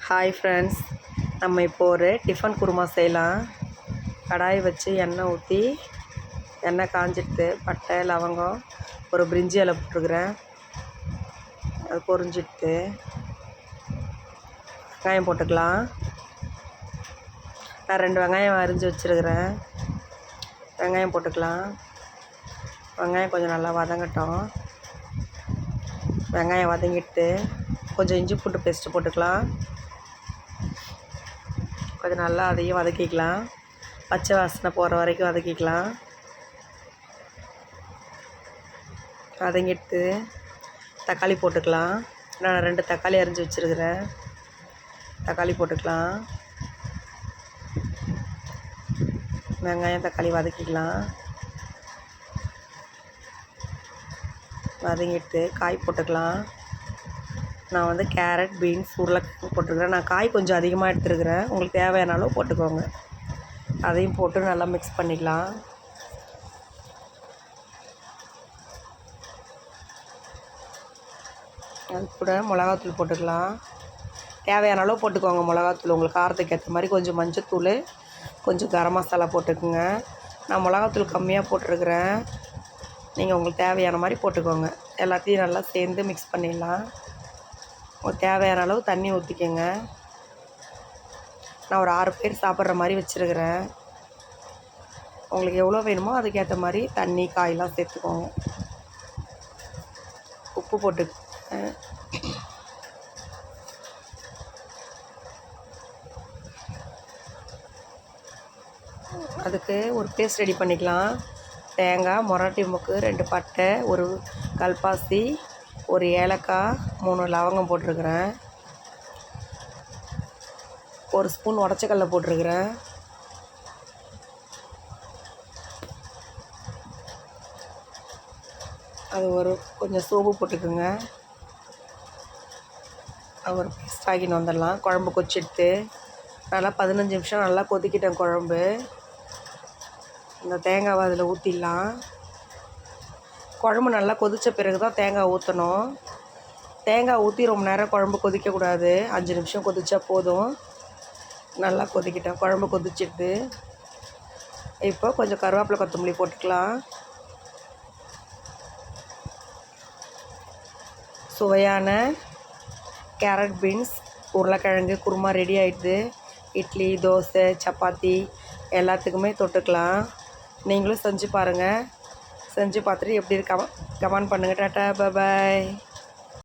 Hi friends, நம்ம இப்போது ஒரு டிஃபன் குருமா செய்யலாம். கடாய் வச்சு எண்ணெய் ஊற்றி எண்ணெய் காஞ்சிடுது. பட்டை, லவங்கம், ஒரு பிரிஞ்சி இலை போட்டுருக்குறேன். அது பொரிஞ்சிடுது. வெங்காயம் போட்டுக்கலாம். நான் 2 வெங்காயம் அரிஞ்சு வச்சுருக்கிறேன். வெங்காயம் போட்டுக்கலாம். வெங்காயம் கொஞ்சம் நல்லா வதங்கட்டும். வெங்காயம் வதங்கிட்டு கொஞ்சம் இஞ்சி பூண்டு பேஸ்ட்டு போட்டுக்கலாம். கொஞ்சம் நல்லா அதையும் வதக்கிக்கலாம். பச்சை வாசனை போகிற வரைக்கும் வதக்கிக்கலாம். வதங்கிட்டு தக்காளி போட்டுக்கலாம். நான் 2 தக்காளி அரிஞ்சு வச்சுருக்கிறேன். தக்காளி போட்டுக்கலாம். வெங்காயம் தக்காளி வதக்கிக்கலாம். வதங்கிட்டு காய் போட்டுக்கலாம். நான் வந்து கேரட், பீன்ஸ், உருளைக்கிழங்கு போட்டுருக்கிறேன். நான் காய் கொஞ்சம் அதிகமாக எடுத்துருக்கிறேன். உங்களுக்கு தேவையான அளவு போட்டுக்கோங்க. அதையும் போட்டு நல்லா மிக்ஸ் பண்ணிக்கலாம். அது கூட மிளகாத்தூள் போட்டுக்கலாம். தேவையான அளவு போட்டுக்கோங்க மிளகாத்தூள். உங்களுக்கு காரத்துக்கு ஏற்ற மாதிரி கொஞ்சம் மஞ்சத்தூள், கொஞ்சம் கரம் மசாலா போட்டுக்குங்க. நான் மிளகாத்தூள் கம்மியாக போட்டிருக்கிறேன். நீங்கள் உங்களுக்கு தேவையான மாதிரி போட்டுக்கோங்க. எல்லாத்தையும் நல்லா சேர்ந்து மிக்ஸ் பண்ணிடலாம். உங்களுக்கு தேவையான அளவு தண்ணி ஊற்றிக்கோங்க. நான் ஒரு 6 பேர் சாப்பிட்ற மாதிரி வச்சுருக்கிறேன். உங்களுக்கு எவ்வளோ வேணுமோ அதுக்கேற்ற மாதிரி தண்ணி, காயெலாம் சேர்த்துக்கோங்க. உப்பு போட்டுக்கோங்க. அதுக்கு ஒரு பேஸ்ட் ரெடி பண்ணிக்கலாம். தேங்காய், மொராட்டி மொக்கு, 2 பட்டை, ஒரு கல்பாசி, ஒரு ஏலக்காய், 3 லவங்கம் போட்டிருக்கிறேன். 1 ஸ்பூன் உடச்சக்கல்ல போட்டிருக்கிறேன். அது கொஞ்சம் சோம்பு போட்டுக்கோங்க. ஒரு பேஸ்ட் ஆகின்னு வந்துடலாம். குழம்பு கொச்சிட்டு நல்லா 15 நிமிஷம் நல்லா கொதிக்கிட்டேன் குழம்பு. இந்த தேங்காவை அதில் ஊற்றிடலாம். குழம்பு நல்லா கொதித்த பிறகு தான் தேங்காய் ஊற்றணும். தேங்காய் ஊற்றி ரொம்ப நேரம் குழம்பு கொதிக்கக்கூடாது. 5 நிமிஷம் கொதித்தா போதும். நல்லா கொதிக்கிட்டேன். குழம்பு கொதிச்சிடுது. இப்போ கொஞ்சம் கருவேப்பிலை, கொத்தமல்லி போட்டுக்கலாம். சுவையான கேரட், பீன்ஸ், உருளைக்கிழங்கு குருமா ரெடி ஆகிடுது. இட்லி, தோசை, சப்பாத்தி எல்லாத்துக்குமே தொட்டுக்கலாம். நீங்களும் செஞ்சு பாருங்கள். செஞ்சு பார்த்துட்டு எப்படி இருக்கு கமெண்ட் பண்ணுங்கள். டாட்டா, பாய்.